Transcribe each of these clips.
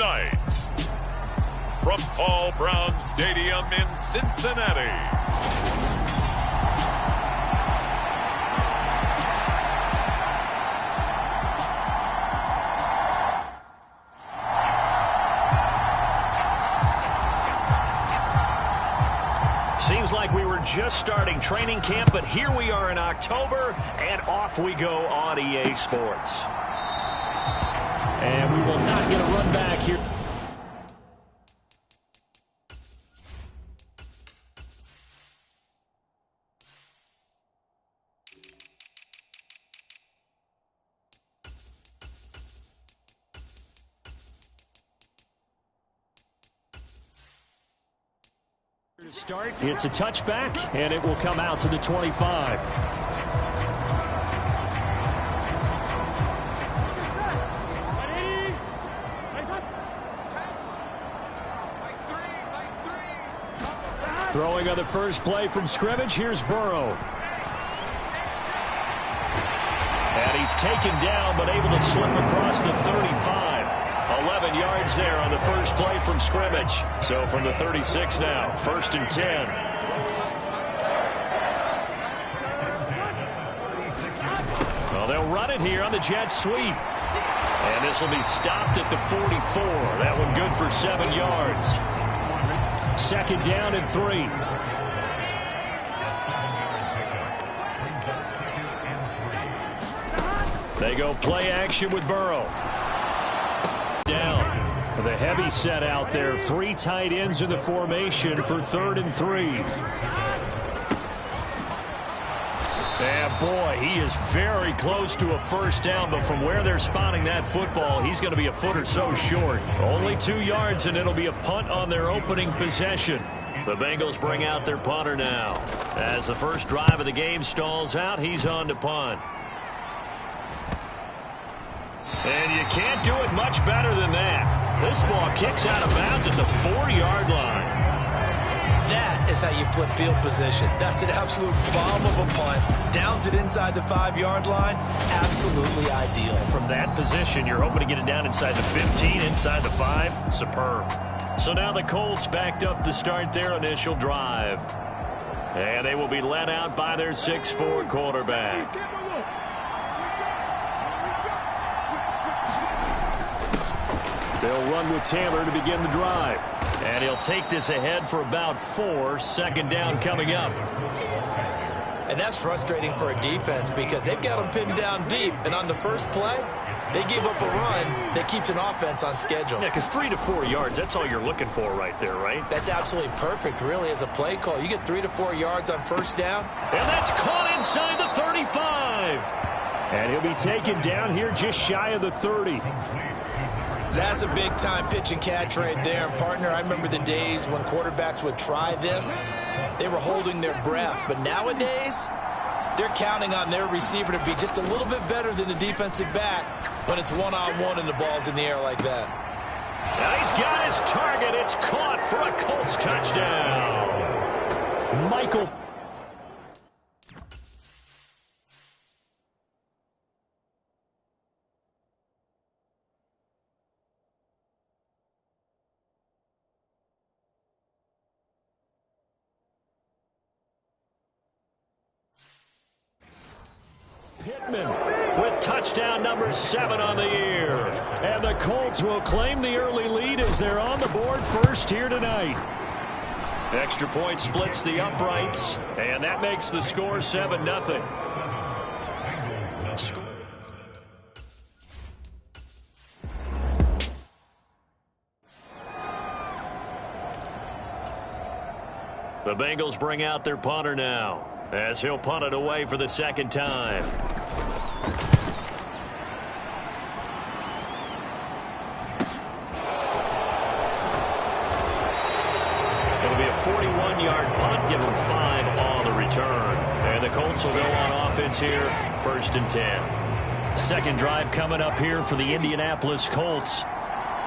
tonight, from Paul Brown Stadium in Cincinnati, seems like we were just starting training camp, but here we are in October, and off we go on EA Sports. And we will not get a run back here. To start, it's a touchback, and it will come out to the 25. Throwing on the first play from scrimmage, here's Burrow. And he's taken down, but able to slip across the 35. 11 yards there on the first play from scrimmage. So from the 36 now, 1st and 10. Well, they'll run it here on the jet sweep. And this will be stopped at the 44. That one good for 7 yards. 2nd down and 3. They go play action with Burrow. Down. The heavy set out there. 3 tight ends in the formation for 3rd and 3. And boy, he is very close to a first down, but from where they're spotting that football, he's going to be a foot or so short. Only 2 yards, and it'll be a punt on their opening possession. The Bengals bring out their punter now. As the first drive of the game stalls out, he's on to punt. And you can't do it much better than that. This ball kicks out of bounds at the 4-yard line. That is how you flip field position. That's an absolute bomb of a punt. Downs it inside the 5-yard line. Absolutely ideal. From that position, you're hoping to get it down inside the 15, inside the 5. Superb. So now the Colts backed up to start their initial drive. And they will be led out by their 6'4" quarterback. They'll run with Taylor to begin the drive. And he'll take this ahead for about 4. 2nd down coming up. And that's frustrating for a defense because they've got them pinned down deep. And on the first play, they give up a run that keeps an offense on schedule. Yeah, because 3 to 4 yards, that's all you're looking for right there, right? That's absolutely perfect, really, as a play call. You get 3 to 4 yards on first down. And that's caught inside the 35. And he'll be taken down here just shy of the 30. That's a big-time pitch and catch right there. And, partner, I remember the days when quarterbacks would try this. They were holding their breath. But nowadays, they're counting on their receiver to be just a little bit better than the defensive back when it's one-on-one and the ball's in the air like that. Now he's got his target. It's caught for a Colts touchdown. Michael. Pittman with touchdown number 7 on the year. And the Colts will claim the early lead as they're on the board first here tonight. Extra point splits the uprights, and that makes the score 7-0. The Bengals bring out their punter now, as he'll punt it away for the 2nd time. It'll be a 41-yard punt, give them 5 on the return. And the Colts will go on offense here, 1st and 10. Second drive coming up here for the Indianapolis Colts.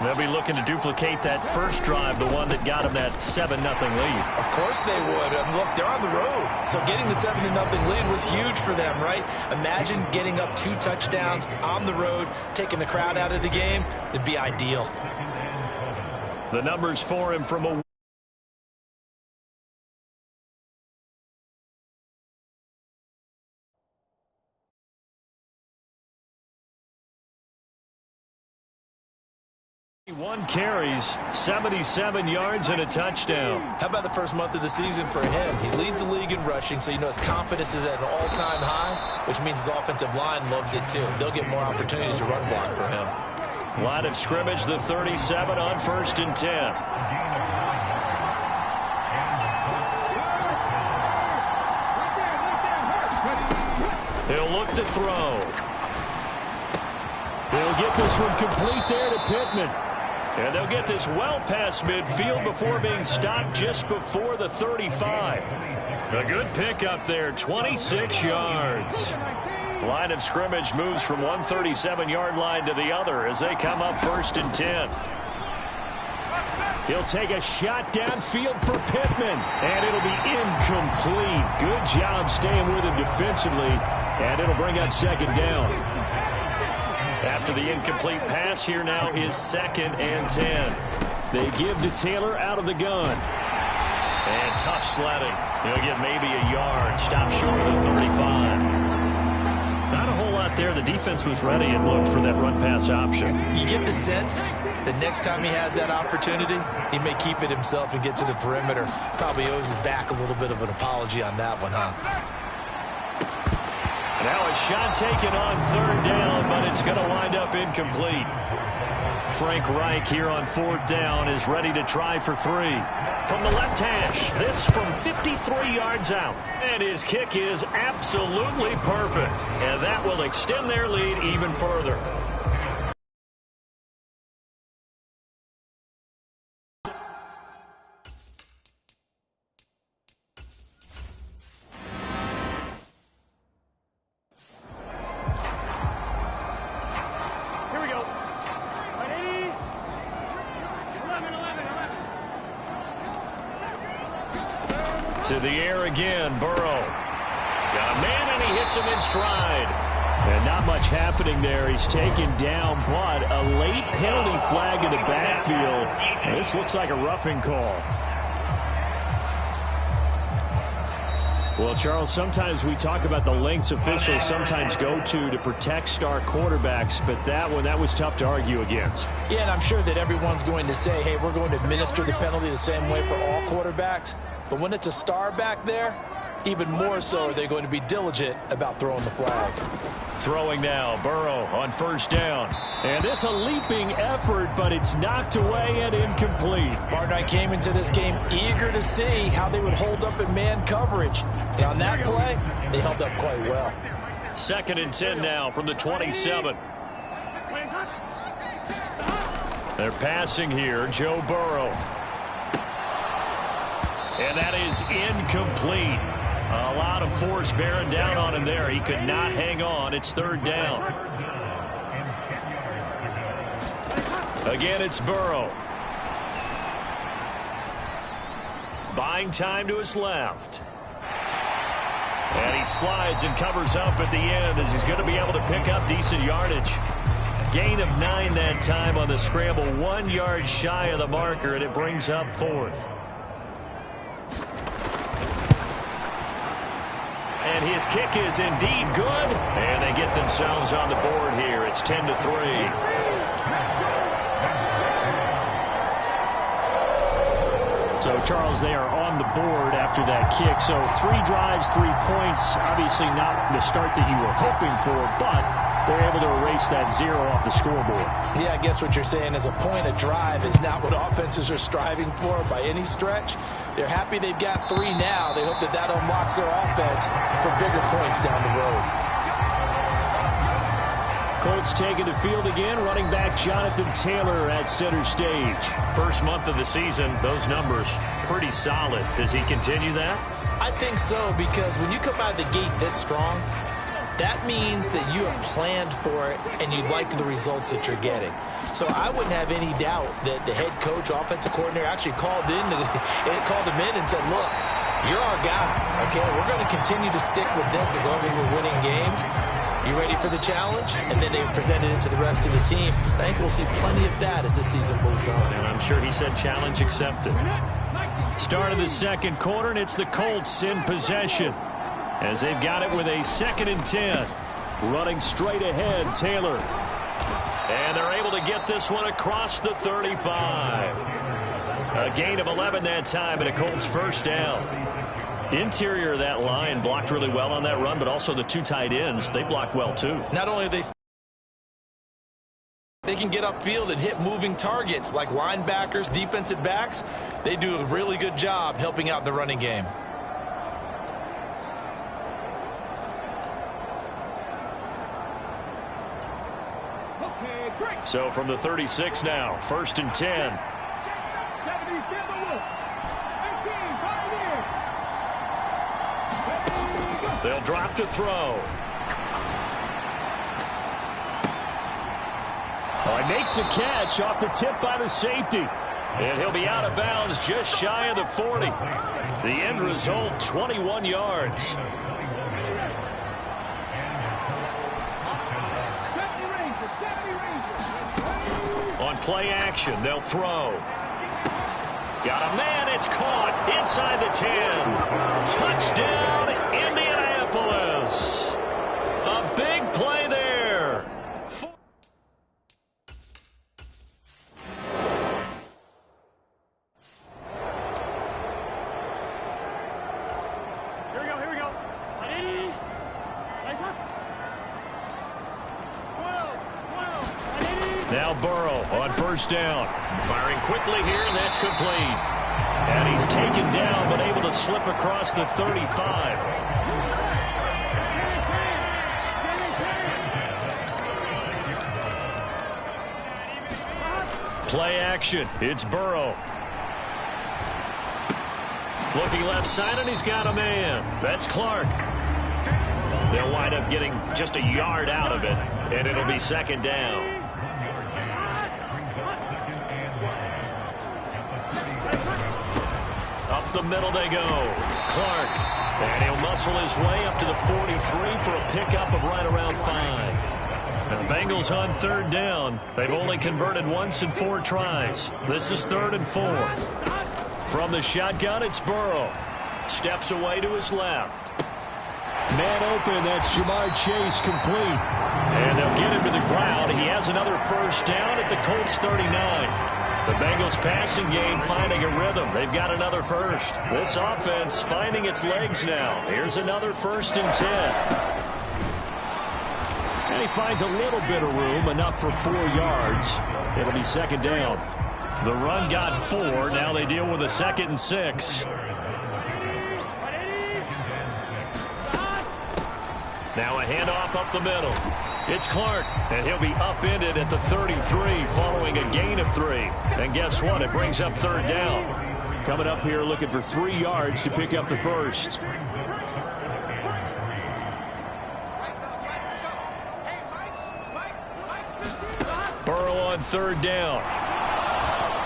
They'll be looking to duplicate that first drive, the one that got them that 7-0 lead. Of course they would. And look, they're on the road. So getting the 7-0 lead was huge for them, right? Imagine getting up 2 touchdowns on the road, taking the crowd out of the game. It'd be ideal. The numbers for him from a one carries, 77 yards and a touchdown. How about the first month of the season for him? He leads the league in rushing, so you know his confidence is at an all-time high, which means his offensive line loves it too. They'll get more opportunities to run block for him. Line of scrimmage, the 37 on 1st and 10. He'll look to throw. He'll get this one complete there to Pittman. And they'll get this well past midfield before being stopped just before the 35. A good pickup there, 26 yards. Line of scrimmage moves from one 37-yard line to the other as they come up 1st and 10. He'll take a shot downfield for Pittman, and it'll be incomplete. Good job staying with him defensively, and it'll bring up 2nd down. After the incomplete pass, here now is 2nd and 10. They give to Taylor out of the gun. And tough sledding. He'll get maybe a yard. Stop short of the 35. Not a whole lot there. The defense was ready and looked for that run-pass option. You get the sense that next time he has that opportunity, he may keep it himself and get to the perimeter. Probably owes his back a little bit of an apology on that one, huh? Now a shot taken on 3rd down, but it's going to wind up incomplete. Frank Reich here on 4th down is ready to try for 3. From the left hash, this from 53 yards out. And his kick is absolutely perfect. And that will extend their lead even further. To the air again, Burrow. Got a man, and he hits him in stride. And not much happening there. He's taken down, but a late penalty flag in the backfield. And this looks like a roughing call. Well, Charles, sometimes we talk about the lengths officials sometimes go to protect star quarterbacks, but that was tough to argue against. Yeah, and I'm sure that everyone's going to say, hey, we're going to administer the penalty the same way for all quarterbacks. But when it's a star back there, even more so are they going to be diligent about throwing the flag. Throwing now, Burrow on 1st down. And this a leaping effort, but it's knocked away and incomplete. Partner, I came into this game eager to see how they would hold up in man coverage. And on that play, they held up quite well. 2nd and 10 now from the 27. They're passing here, Joe Burrow. And that is incomplete. A lot of force bearing down on him there. He could not hang on. It's 3rd down. Again, it's Burrow. Buying time to his left. And he slides and covers up at the end as he's going to be able to pick up decent yardage. Gain of 9 that time on the scramble. 1 yard shy of the marker, and it brings up 4th. And his kick is indeed good. And they get themselves on the board here. It's 10-3. So, Charles, they are on the board after that kick. So 3 drives, 3 points. Obviously not the start that you were hoping for, but they're able to erase that 0 off the scoreboard. Yeah, I guess what you're saying is a point a drive is not what offenses are striving for by any stretch. They're happy they've got 3 now. They hope that that unlocks their offense for bigger points down the road. Colts taking the field again. Running back Jonathan Taylor at center stage. First month of the season, those numbers pretty solid. Does he continue that? I think so, because when you come out of the gate this strong, that means that you have planned for it and you like the results that you're getting. So I wouldn't have any doubt that the head coach, offensive coordinator, actually called him in and said, look, you're our guy, okay? We're going to continue to stick with this as long as we're winning games. You ready for the challenge? And then they presented it to the rest of the team. I think we'll see plenty of that as the season moves on. And I'm sure he said challenge accepted. Start of the second quarter, and it's the Colts in possession as they've got it with a 2nd and 10. Running straight ahead, Taylor. And they're able to get this one across the 35. A gain of 11 that time, and a Colts first down. Interior of that line blocked really well on that run, but also the 2 tight ends, they blocked well too. Not only are they can get upfield and hit moving targets like linebackers, defensive backs. They do a really good job helping out the running game. So from the 36 now, 1st and 10. They'll drop to throw. Oh, he makes the catch off the tip by the safety. And he'll be out of bounds just shy of the 40. The end result, 21 yards. On play action, they'll throw. Got a man, it's caught inside the 10. Touchdown, Indianapolis. A big play there. Here we go. Nice one. Now Burrow on 1st down. Firing quickly here, and that's complete. And he's taken down, but able to slip across the 35. Play action. It's Burrow. Looking left side, and he's got a man. That's Clark. They'll wind up getting just a yard out of it, and it'll be 2nd down. Up the middle they go. Clark. And he'll muscle his way up to the 43 for a pickup of right around 5. And the Bengals on 3rd down. They've only converted once in 4 tries. This is 3rd and 4. From the shotgun, it's Burrow. Steps away to his left. Man open, that's Jamar Chase, complete. And they'll get him to the ground. He has another first down at the Colts 39. The Bengals passing game finding a rhythm. They've got another first. This offense finding its legs now. Here's another 1st and 10. And he finds a little bit of room, enough for 4 yards. It'll be 2nd down. The run got 4. Now they deal with a 2nd and 6. Now a handoff up the middle. It's Clark, and he'll be upended at the 33 following a gain of 3. And guess what? It brings up 3rd down. Coming up here looking for 3 yards to pick up the first. Burrow on 3rd down.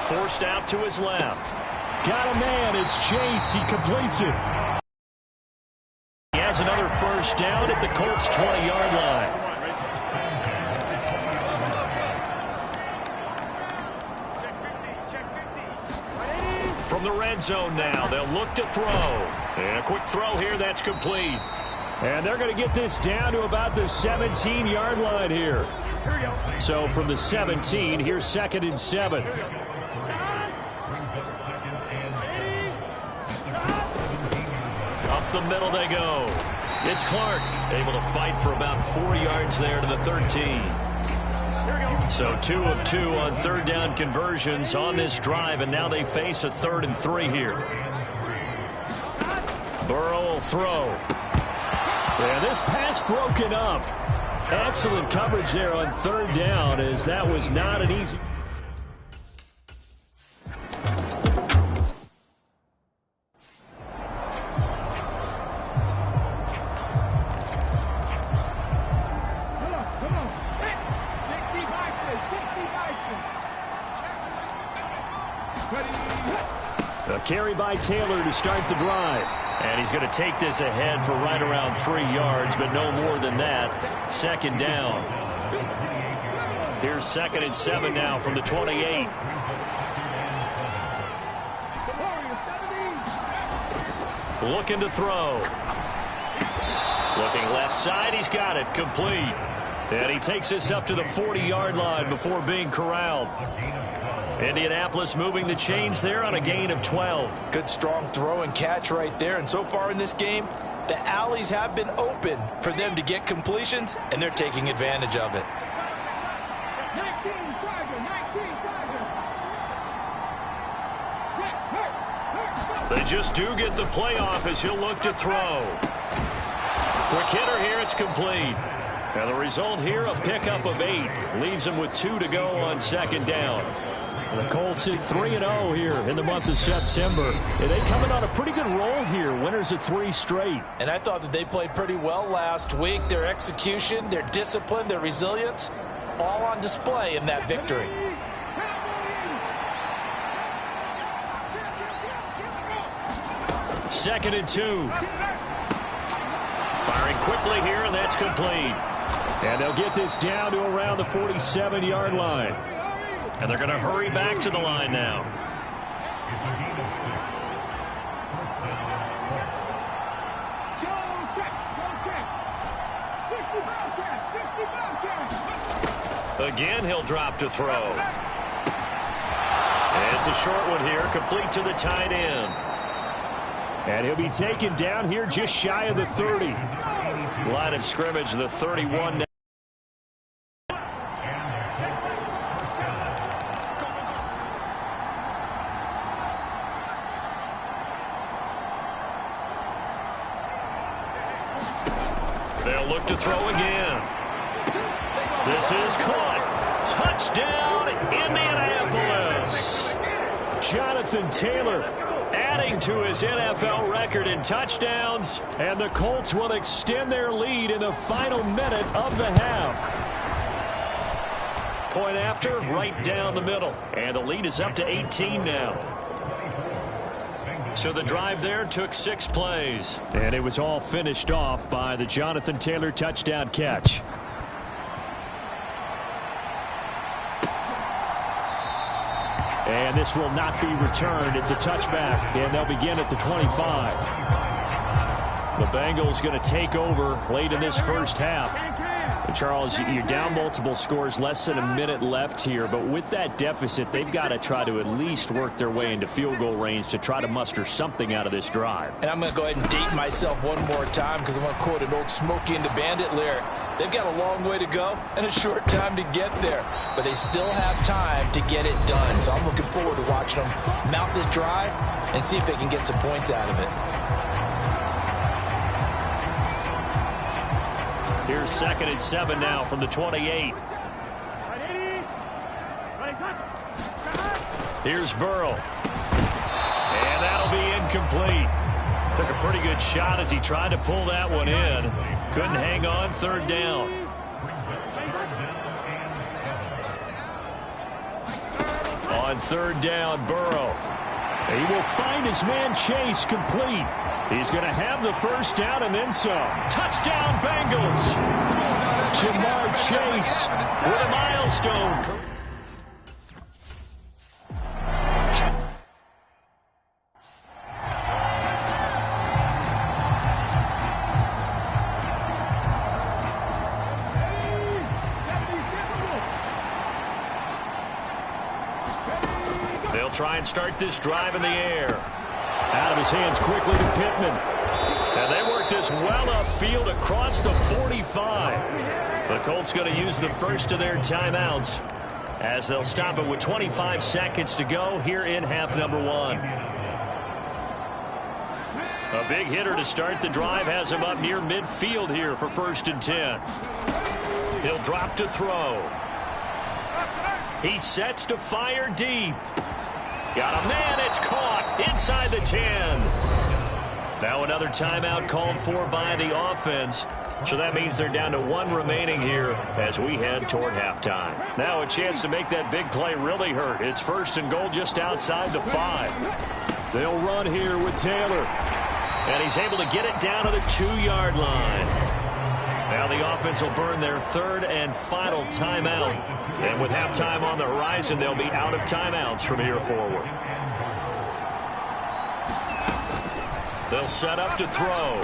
Forced out to his left. Got a man. It's Chase. He completes it. He has another first down at the Colts 20-yard line. From the red zone now, they'll look to throw. And a quick throw here, that's complete. And they're going to get this down to about the 17-yard line here. So from the 17, here's 2nd and 7. Up the middle they go. It's Clark, able to fight for about 4 yards there to the 13. So 2 of 2 on 3rd down conversions on this drive, and now they face a 3rd and 3 here. Burrow will throw. And this pass broken up. Excellent coverage there on 3rd down, as that was not an easy. A carry by Taylor to start the drive. And he's going to take this ahead for right around 3 yards, but no more than that. Second down. Here's 2nd and 7 now from the 28. Looking to throw. Looking left side. He's got it. Complete. And he takes this up to the 40-yard line before being corralled. Indianapolis moving the chains there on a gain of 12. Good strong throw and catch right there. And so far in this game, the alleys have been open for them to get completions, and they're taking advantage of it. They just do get the playoff as he'll look to throw. Quick hitter here. It's complete. Now the result here, a pickup of 8. Leaves him with 2 to go on 2nd down. The Colts hit 3-0 here in the month of September. And they coming on a pretty good roll here. Winners of 3 straight. And I thought that they played pretty well last week. Their execution, their discipline, their resilience, all on display in that victory. Second and 2. Firing quickly here, and that's complete. And they'll get this down to around the 47-yard line. And they're going to hurry back to the line now. Again, he'll drop to throw. And it's a short one here, complete to the tight end. And he'll be taken down here just shy of the 30. Line of scrimmage, the 31 now. They'll look to throw again. This is caught. Touchdown, Indianapolis. Jonathan Taylor adding to his NFL record in touchdowns. And the Colts will extend their lead in the final minute of the half. Point after, right down the middle. And the lead is up to 18 now. So the drive there took 6 plays. And it was all finished off by the Jonathan Taylor touchdown catch. And this will not be returned. It's a touchback, and they'll begin at the 25. The Bengals going to take over late in this first half. And Charles, you're down multiple scores, less than a minute left here. But with that deficit, they've got to try to at least work their way into field goal range to try to muster something out of this drive. And I'm going to go ahead and date myself one more time because I'm going to quote an old Smokey and the Bandit lyric. They've got a long way to go and a short time to get there. But they still have time to get it done. So I'm looking forward to watching them mount this drive and see if they can get some points out of it. Here's 2nd and 7 now from the 28. Here's Burrow. And that'll be incomplete. Took a pretty good shot as he tried to pull that one in. Couldn't hang on. 3rd down. On 3rd down, Burrow. He will find his man Chase complete. He's going to have the first down and then some. Touchdown, Bengals. Jamar Chase with a milestone. They'll try and start this drive in the air. Out of his hands quickly to Pittman. And they work this well upfield across the 45. The Colts going to use the first of their timeouts as they'll stop it with 25 seconds to go here in half number 1. A big hitter to start the drive has him up near midfield here for 1st and 10. He'll drop to throw. He sets to fire deep. Got a man, it's caught inside the 10. Now another timeout called for by the offense. So that means they're down to 1 remaining here as we head toward halftime. Now a chance to make that big play really hurt. It's 1st and goal just outside the 5. They'll run here with Taylor. And he's able to get it down to the 2-yard line. Now the offense will burn their third and final timeout. And with halftime on the horizon, they'll be out of timeouts from here forward. They'll set up to throw.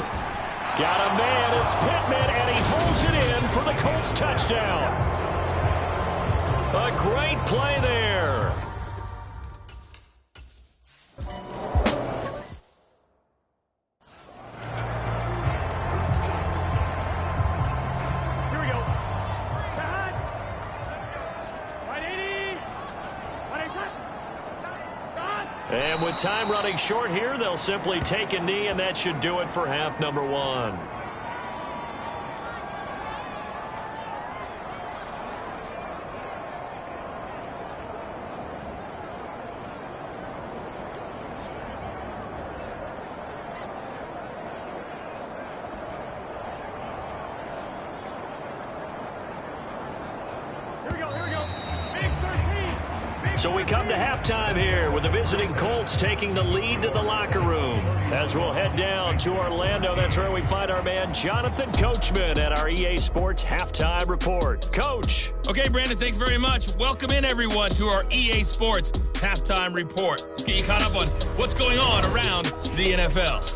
Got a man, it's Pittman, and he pulls it in for the Colts touchdown. A great play there. Here we go. Right 80. And with time running short here, they'll simply take a knee, and that should do it for half number one. So we come to halftime here with the visiting Colts taking the lead to the locker room. As we'll head down to Orlando, that's where we find our man Jonathan Coachman at our EA Sports Halftime Report. Coach. Okay, Brandon, thanks very much. Welcome in, everyone, to our EA Sports Halftime Report. Let's get you caught up on what's going on around the NFL.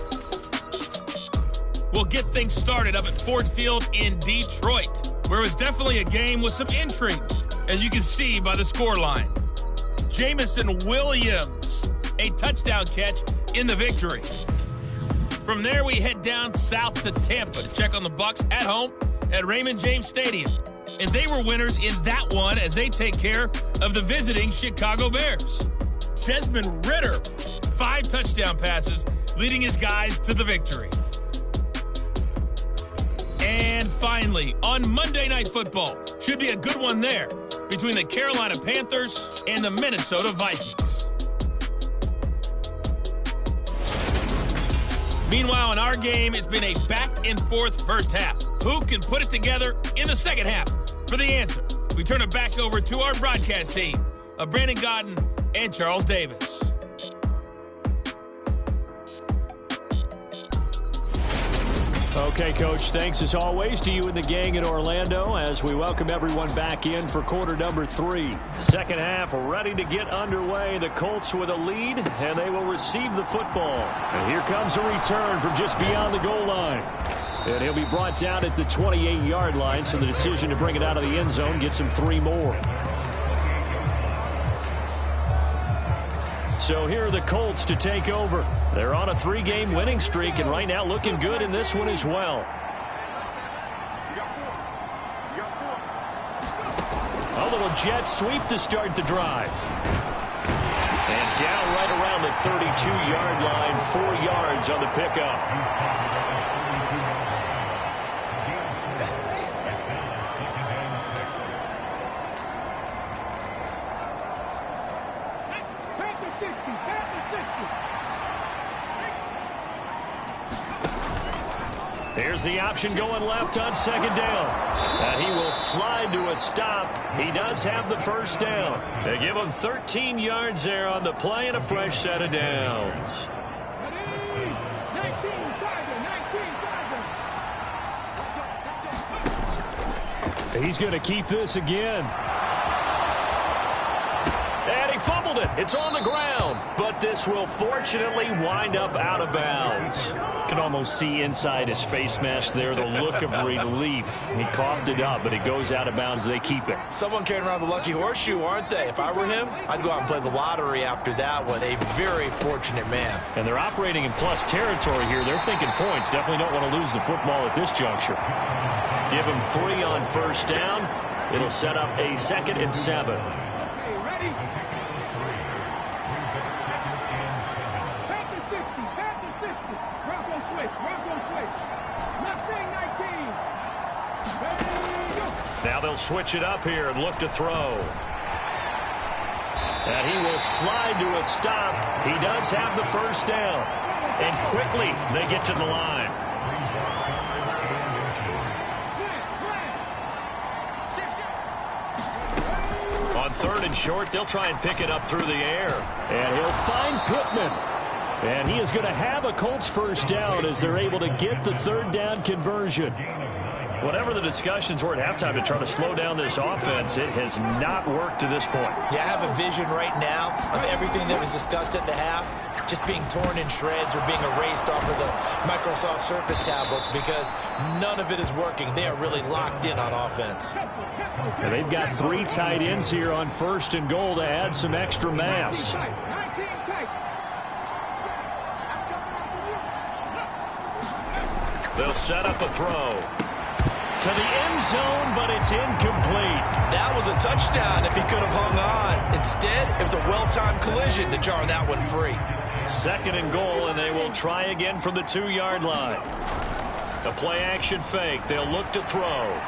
We'll get things started up at Ford Field in Detroit, where it was definitely a game with some intrigue, as you can see by the scoreline. Jamison Williams, a touchdown catch in the victory. From there, we head down south to Tampa to check on the Bucs at home at Raymond James Stadium. And they were winners in that one as they take care of the visiting Chicago Bears. Desmond Ridder, 5 touchdown passes, leading his guys to the victory. And finally, on Monday Night Football, should be a good one there, between the Carolina Panthers and the Minnesota Vikings. Meanwhile, in our game, it's been a back-and-forth first half. Who can put it together in the second half? For the answer, we turn it back over to our broadcast team of Brandon Godden and Charles Davis. Okay, Coach, thanks as always to you and the gang in Orlando as we welcome everyone back in for quarter number 3. Second half ready to get underway. The Colts with a lead, and they will receive the football. And here comes a return from just beyond the goal line. And he'll be brought down at the 28-yard line, so the decision to bring it out of the end zone gets him 3 more. So here are the Colts to take over. They're on a 3-game winning streak, and right now looking good in this one as well. A little jet sweep to start the drive. And down right around the 32-yard line, 4 yards on the pickup. Here's the option going left on second down. And he will slide to a stop. He does have the first down. They give him 13 yards there on the play and a fresh set of downs. He's going to keep this again. And he fumbled it. It's on the ground. But this will fortunately wind up out of bounds. You can almost see inside his face mask there the look of relief. He coughed it up, but it goes out of bounds. They keep it. Someone carrying around the lucky horseshoe, aren't they? If I were him, I'd go out and play the lottery after that one. A very fortunate man. And they're operating in plus territory here. They're thinking points. Definitely don't want to lose the football at this juncture. Give him 3 on first down. It'll set up a 2nd and 7. Now they'll switch it up here and look to throw. And he will slide to a stop. He does have the first down. And quickly they get to the line. On 3rd and short, they'll try and pick it up through the air. And he'll find Pittman. And he is going to have a Colts first down as they're able to get the third down conversion. Whatever the discussions were at halftime to try to slow down this offense, it has not worked to this point. Yeah, I have a vision right now of everything that was discussed at the half just being torn in shreds or being erased off of the Microsoft Surface tablets because none of it is working. They are really locked in on offense. And they've got 3 tight ends here on 1st and goal to add some extra mass. They'll set up a throw to the end zone, but it's incomplete. That was a touchdown if he could have hung on. Instead, it was a well-timed collision to jar that one free. 2nd and goal, and they will try again from the 2-yard line. The play-action fake. They'll look to throw.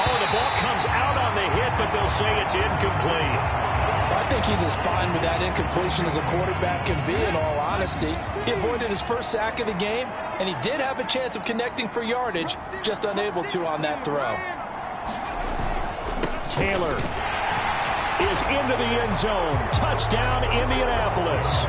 Oh, the ball comes out on the hit, but they'll say it's incomplete. I think he's as fine with that incompletion as a quarterback can be, in all honesty. He avoided his first sack of the game, and he did have a chance of connecting for yardage, just unable to on that throw. Taylor is into the end zone. Touchdown, Indianapolis.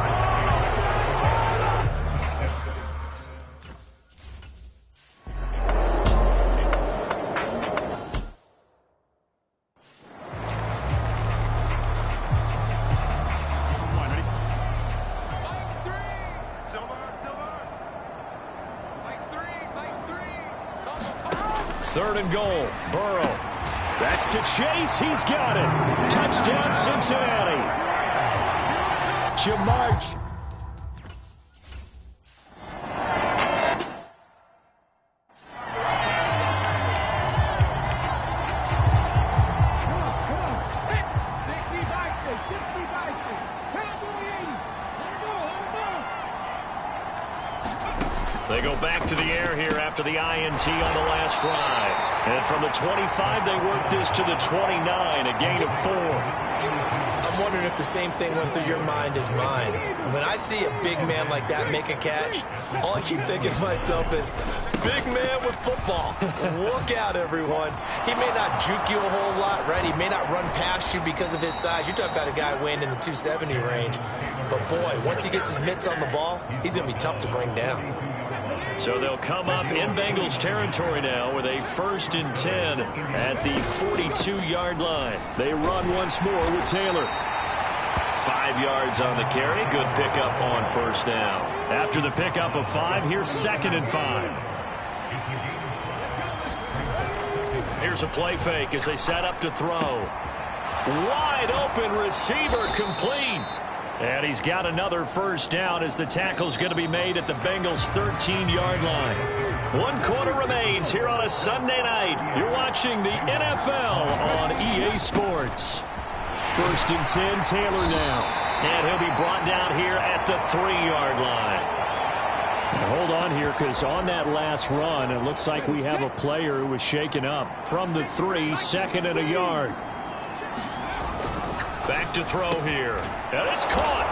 Third and goal. Burrow. That's to Chase. He's got it. Touchdown, Cincinnati. Jamar. They go back to the air here after the INT on the last drive. And from the 25, they work this to the 29, a gain of 4. I'm wondering if the same thing went through your mind as mine. When I see a big man like that make a catch, all I keep thinking to myself is, big man with football. Look out, everyone. He may not juke you a whole lot, right? He may not run past you because of his size. You're talking about a guy weighing in the 270 range. But, boy, once he gets his mitts on the ball, he's going to be tough to bring down. So they'll come up in Bengals territory now with a 1st and 10 at the 42-yard line. They run once more with Taylor. 5 yards on the carry. Good pickup on 1st down. After the pickup of 5, here's 2nd and 5. Here's a play fake as they set up to throw. Wide open receiver complete. And he's got another 1st down as the tackle's going to be made at the Bengals' 13-yard line. 1 quarter remains here on a Sunday night. You're watching the NFL on EA Sports. 1st and 10, Taylor now. And he'll be brought down here at the 3-yard line. Now hold on here, because on that last run, it looks like we have a player who was shaken up. From the 3, 2nd and a yard. Back to throw here. And it's caught.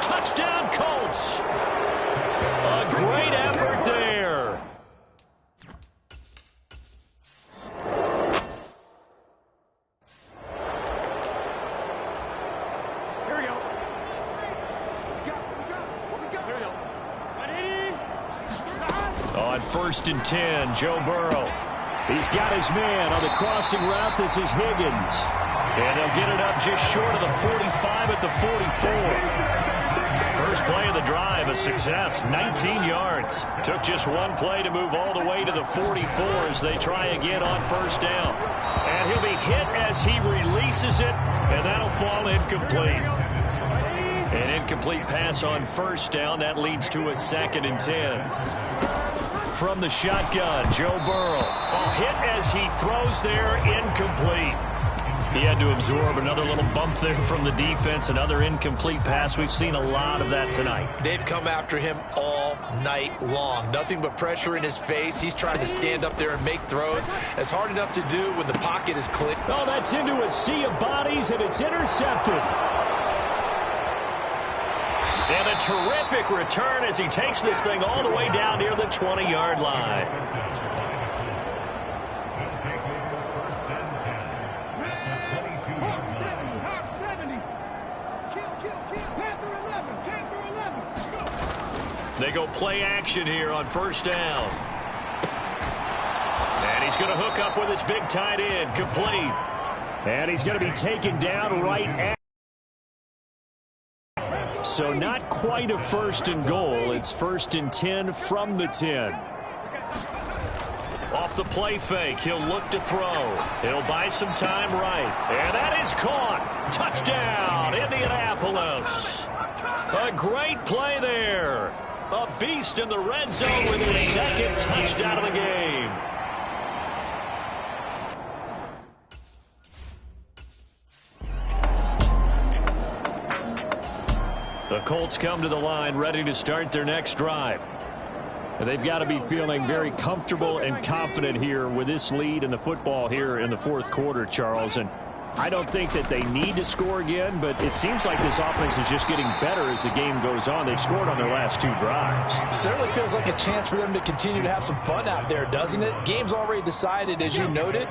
Touchdown, Colts. A great effort there. Here we go. Here we go. On 1st and 10, Joe Burrow. He's got his man on the crossing route. This is Higgins. And they'll get it up just short of the 45 at the 44. First play of the drive, a success, 19 yards. Took just 1 play to move all the way to the 44 as they try again on 1st down. And he'll be hit as he releases it, and that'll fall incomplete. An incomplete pass on 1st down. That leads to a 2nd and 10. From the shotgun, Joe Burrow. A hit as he throws there, incomplete. He had to absorb another little bump there from the defense, another incomplete pass. We've seen a lot of that tonight. They've come after him all night long. Nothing but pressure in his face. He's trying to stand up there and make throws. It's hard enough to do when the pocket is clear. Oh, that's into a sea of bodies, and it's intercepted. And a terrific return as he takes this thing all the way down near the 20-yard line. They go play action here on first down. And he's going to hook up with his big tight end, complete. And he's going to be taken down right at. So not quite a first and goal. It's 1st and 10 from the 10. Off the play fake, he'll look to throw. He'll buy some time right. And that is caught. Touchdown, Indianapolis. A great play there. A beast in the red zone with his second touchdown of the game. The Colts come to the line ready to start their next drive. They've got to be feeling very comfortable and confident here with this lead in the football here in the fourth quarter, Charles. And I don't think that they need to score again, but it seems like this offense is just getting better as the game goes on. They've scored on their last 2 drives. Certainly feels like a chance for them to continue to have some fun out there, doesn't it? Game's already decided, as you noted,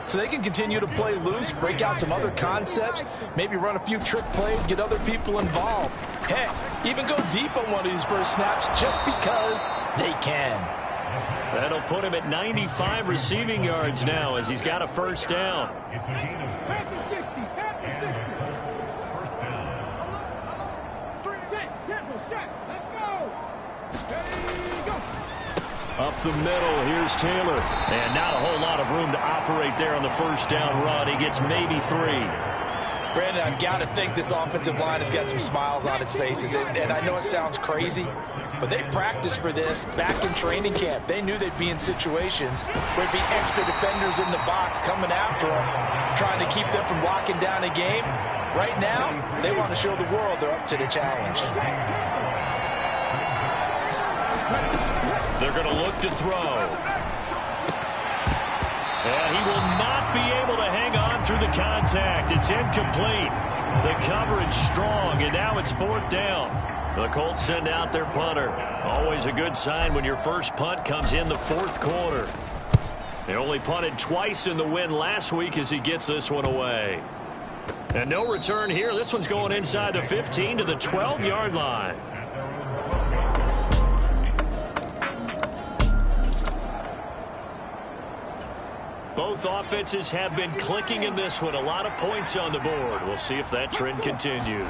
so they can continue to play loose, break out some other concepts, maybe run a few trick plays, get other people involved. Heck, even go deep on one of these first snaps just because they can. That'll put him at 95 receiving yards now as he's got a first down. Up the middle, here's Taylor. And not a whole lot of room to operate there on the first down run. He gets maybe 3. Brandon, I've got to think this offensive line has got some smiles on its faces. And I know it sounds crazy, but they practiced for this back in training camp. They knew they'd be in situations where there'd be extra defenders in the box coming after them, trying to keep them from locking down a game. Right now, they want to show the world they're up to the challenge. They're going to look to throw. And he will not be able to hang on through the contact. It's incomplete. The coverage strong, and now it's 4th down. The Colts send out their punter. Always a good sign when your first punt comes in the 4th quarter. They only punted twice in the win last week as he gets this one away. And no return here. This one's going inside the 15 to the 12-yard line. Both offenses have been clicking in this one. A lot of points on the board. We'll see if that trend continues.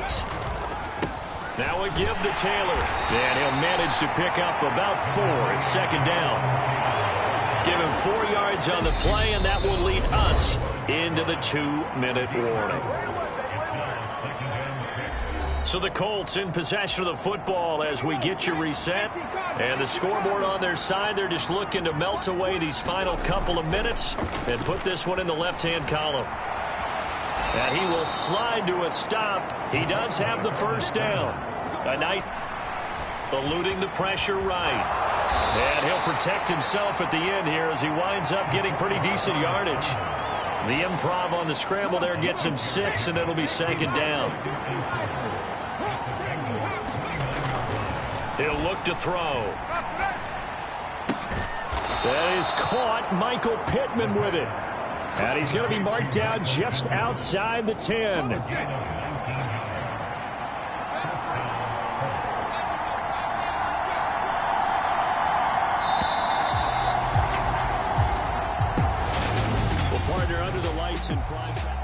Now a give to Taylor. And he'll manage to pick up about 4 at 2nd down. Give him 4 yards on the play, and that will lead us into the 2-minute warning. So the Colts in possession of the football as we get you reset. And the scoreboard on their side, they're just looking to melt away these final couple of minutes and put this one in the left-hand column. And he will slide to a stop. He does have the first down. A nice eluding the pressure right. And he'll protect himself at the end here as he winds up getting pretty decent yardage. The improv on the scramble there gets him 6, and it'll be 2nd down. He'll look to throw. That is caught. Michael Pittman with it. And he's going to be marked down just outside the 10. Well, partner, under the lights in prime time.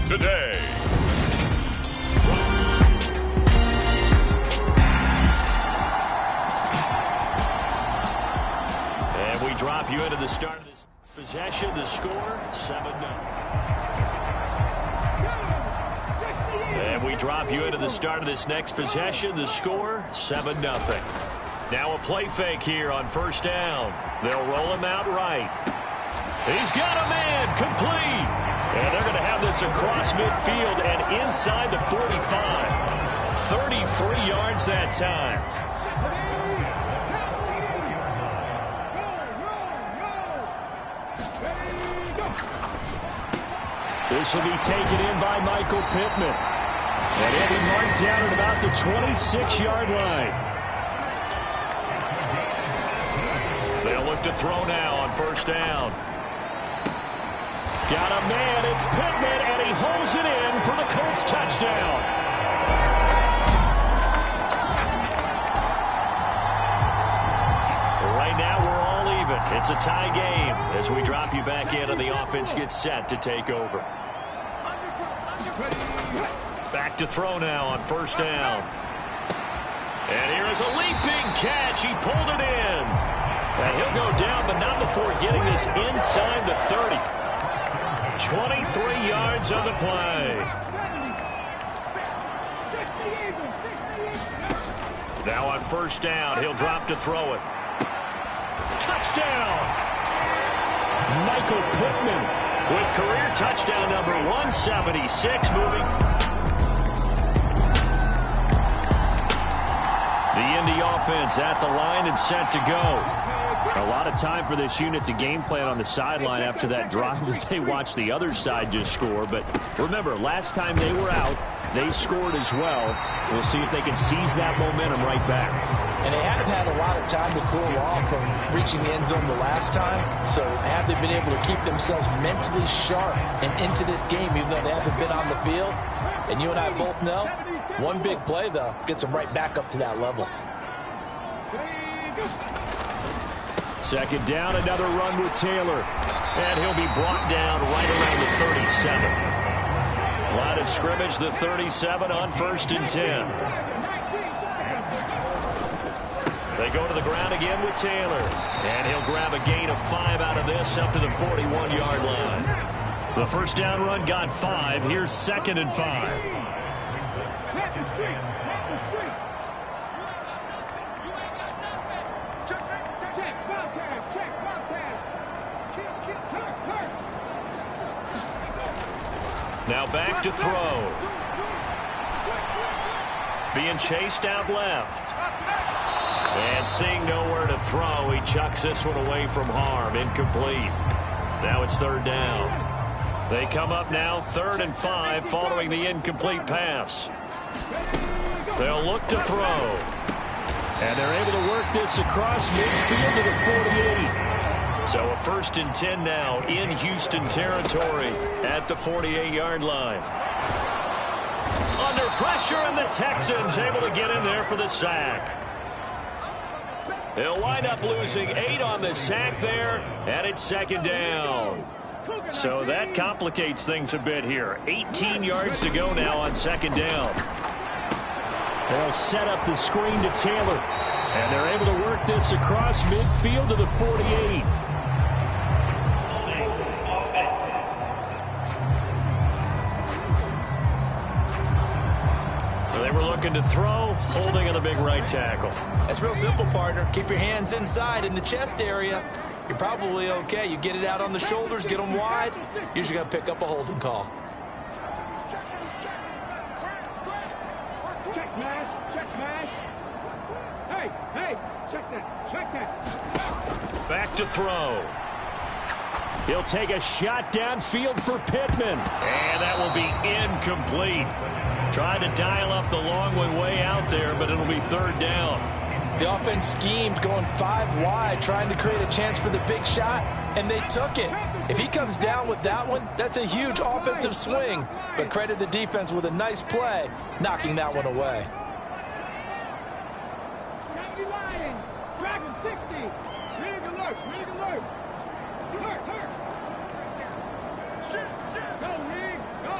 today. And we drop you into the start of this possession. The score, 7-0. And we drop you into the start of this next possession. The score, 7-0. Now a play fake here on first down. They'll roll him out right. He's got a man, complete. And they're going to have this across midfield and inside the 45. 33 yards that time. This will be taken in by Michael Pittman. And he'll be marked down at about the 26-yard line. They'll look to throw now on first down. Got a man, it's Pittman, and he holds it in for the Colts touchdown. Right now we're all even. It's a tie game as we drop you back in and the offense gets set to take over. Back to throw now on first down. And here is a leaping catch. He pulled it in. And he'll go down, but not before getting this inside the 30. 23 yards on the play. Now on first down, he'll drop to throw it. Touchdown! Michael Pittman with career touchdown number 176 moving. The Indy offense at the line and set to go. A lot of time for this unit to game plan on the sideline after that drive that they watched the other side just score. But remember, last time they were out, they scored as well. We'll see if they can seize that momentum right back. And they have had a lot of time to cool off from reaching the end zone the last time. So have they been able to keep themselves mentally sharp and into this game, even though they haven't been on the field? And you and I both know, one big play, though, gets them right back up to that level. Second down, another run with Taylor. And he'll be brought down right around the 37. Line of scrimmage, the 37 on 1st and 10. They go to the ground again with Taylor. And he'll grab a gain of 5 out of this up to the 41-yard line. The first down run got 5. Here's 2nd and 5. Now back to throw. Being chased out left. And seeing nowhere to throw, he chucks this one away from harm. Incomplete. Now it's 3rd down. They come up now 3rd and 5 following the incomplete pass. They'll look to throw. And they're able to work this across midfield to the 48. So a 1st and 10 now in Houston territory at the 48-yard line. Under pressure, and the Texans able to get in there for the sack. They'll wind up losing 8 on the sack there, and it's 2nd down. So that complicates things a bit here. 18 yards to go now on 2nd down. They'll set up the screen to Taylor. And they're able to work this across midfield to the 48. They were looking to throw, holding on the big right tackle. That's real simple, partner. Keep your hands inside in the chest area. You're probably okay. You get it out on the shoulders, get them wide. Usually going to pick up a holding call. Check smash. Hey, check that. Back to throw. He'll take a shot downfield for Pittman. And that will be incomplete. Tried to dial up the long way out there, but it'll be 3rd down. The offense schemed going 5 wide, trying to create a chance for the big shot, and they took it. If he comes down with that one, that's a huge offensive swing. But credit the defense with a nice play, knocking that one away. Dragon 60. Ready to alert. Alert. Go, Rig. Go.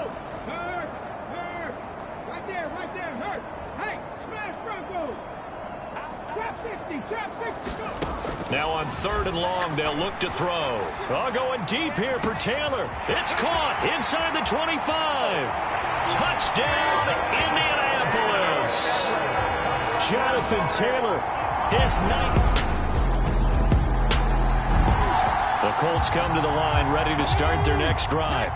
Now on 3rd and long, they'll look to throw. Oh, going deep here for Taylor. It's caught inside the 25. Touchdown, Indianapolis. Jonathan Taylor, his 9th. The Colts come to the line ready to start their next drive.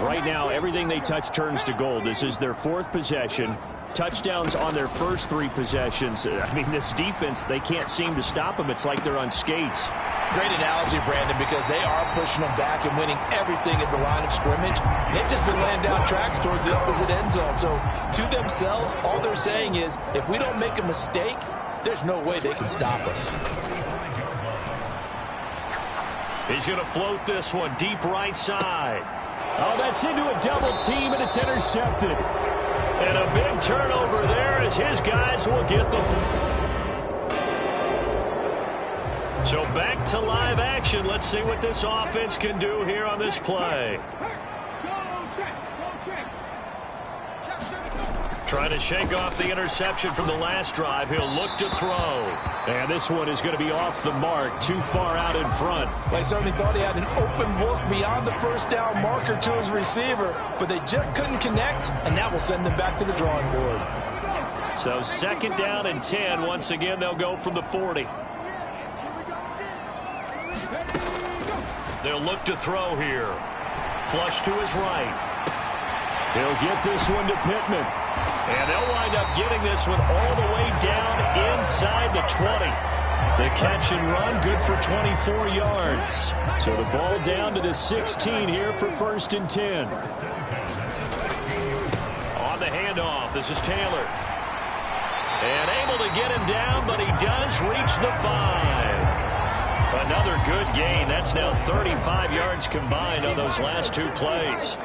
Right now, everything they touch turns to gold. This is their 4th possession. Touchdowns on their first 3 possessions. I mean, this defense, they can't seem to stop them. It's like they're on skates. Great analogy, Brandon, because they are pushing them back and winning everything at the line of scrimmage. They've just been laying down tracks towards the opposite end zone. So to themselves, all they're saying is, if we don't make a mistake, there's no way they can stop us. He's going to float this one deep right side. Oh, that's into a double team, and it's intercepted. And a big turnover there as his guys will get the... So back to live action. Let's see what this offense can do here on this play. Trying to shake off the interception from the last drive. He'll look to throw. And this one is going to be off the mark, too far out in front. They certainly thought he had an open look beyond the first down marker to his receiver, but they just couldn't connect, and that will send them back to the drawing board. So 2nd down and 10. Once again, they'll go from the 40. They'll look to throw here. Flush to his right. He'll get this one to Pittman. And they'll wind up getting this one all the way down inside the 20. The catch and run, good for 24 yards. So the ball down to the 16 here for 1st and 10. On the handoff, this is Taylor. And able to get him down, but he does reach the 5. Another good gain. That's now 35 yards combined on those last 2 plays.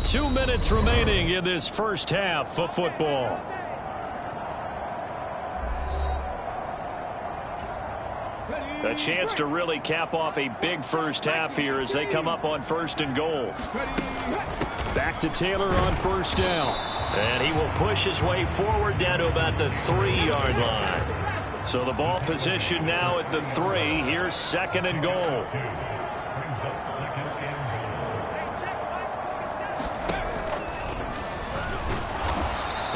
Two minutes remaining in this first half of football. A chance to really cap off a big first half here as they come up on 1st and goal. Back to Taylor on 1st down. And he will push his way forward down to about the 3-yard line. So the ball position now at the 3. Here's 2nd and goal.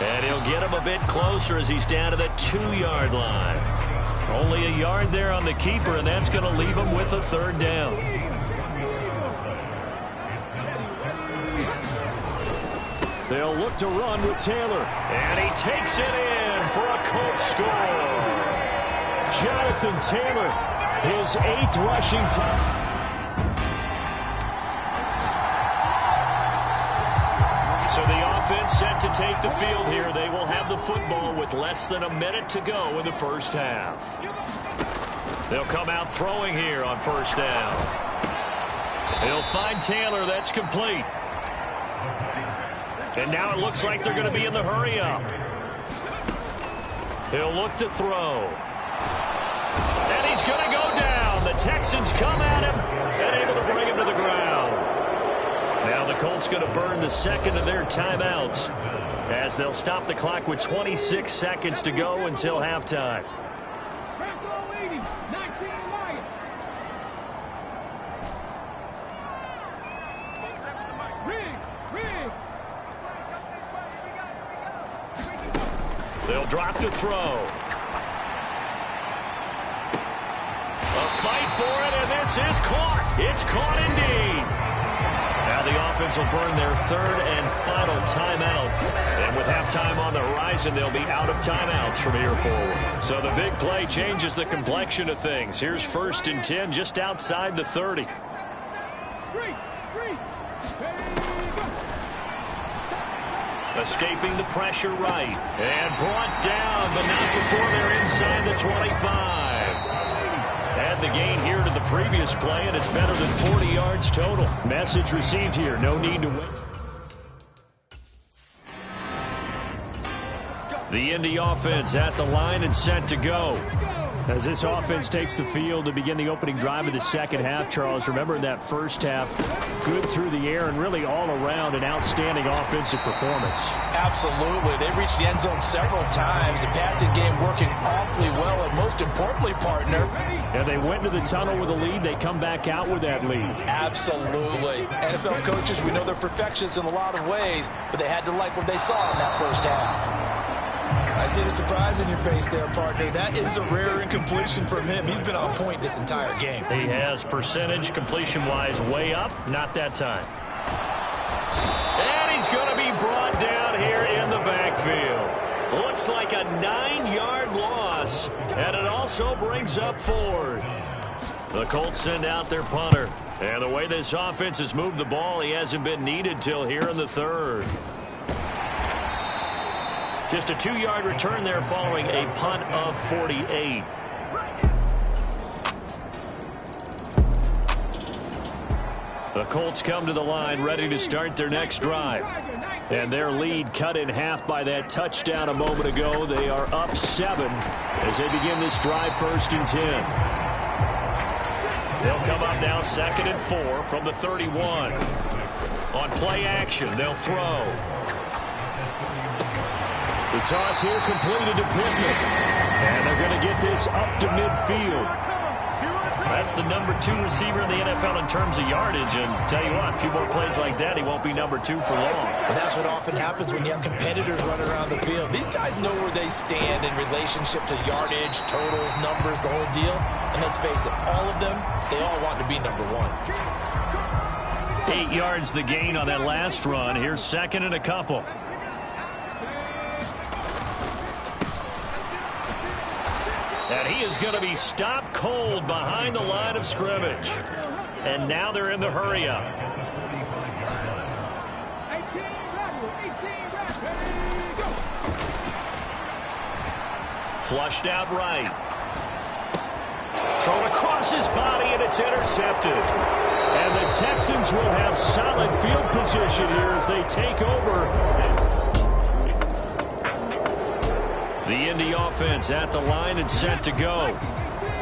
And he'll get him a bit closer as he's down to the 2-yard line. Only a yard there on the keeper, and that's going to leave him with a 3rd down. They'll look to run with Taylor. And he takes it in for a Colts score. Jonathan Taylor, his 8th rushing touchdown. So the offense set to take the field here. They will have the football with less than a minute to go in the first half. They'll come out throwing here on 1st down. He'll find Taylor. That's complete. And now it looks like they're going to be in the hurry-up. He'll look to throw. And he's going to go down. The Texans come at him and able to bring him to the ground. Now the Colts going to burn the 2nd of their timeouts as they'll stop the clock with 26 seconds to go until halftime. They'll drop to throw. A fight for it, and this is caught. It's caught indeed. Now the offense will burn their 3rd and final timeout. And with halftime on the horizon, they'll be out of timeouts from here forward. So the big play changes the complexion of things. Here's 1st and 10 just outside the 30. Escaping the pressure right. And brought down, but not before they're inside the 25. Add the gain here to the previous play, and it's better than 40 yards total. Message received here. No need to wait. The Indy offense at the line and set to go. As this offense takes the field to begin the opening drive of the second half, Charles, remember in that first half, good through the air and really all around an outstanding offensive performance. Absolutely. They reached the end zone several times. The passing game working awfully well, and most importantly, partner. And they went into the tunnel with a lead. They come back out with that lead. Absolutely. NFL coaches, we know they're perfectionists in a lot of ways, but they had to like what they saw in that first half. I see the surprise in your face there, partner. That is a rare incompletion from him. He's been on point this entire game. He has percentage completion-wise way up. Not that time. And he's going to be brought down here in the backfield. Looks like a 9-yard loss. And it also brings up 4th. The Colts send out their punter. And the way this offense has moved the ball, he hasn't been needed till here in the 3rd. Just a 2-yard return there following a punt of 48. The Colts come to the line ready to start their next drive. And their lead cut in half by that touchdown a moment ago. They are up 7 as they begin this drive 1st and 10. They'll come up now 2nd and 4 from the 31. On play action, they'll throw. The toss here completed to Pittman. And they're going to get this up to midfield. That's the number 2 receiver in the NFL in terms of yardage. And tell you what, a few more plays like that, he won't be number 2 for long. But that's what often happens when you have competitors running around the field. These guys know where they stand in relationship to yardage, totals, numbers, the whole deal. And let's face it, all of them, they all want to be number 1. 8 yards the gain on that last run. Here's 2nd and a couple. And he is going to be stopped cold behind the line of scrimmage. And now they're in the hurry-up. 18 back, go. Flushed out right. Thrown across his body, and it's intercepted. And the Texans will have solid field position here as they take over. The Indy offense at the line and set to go.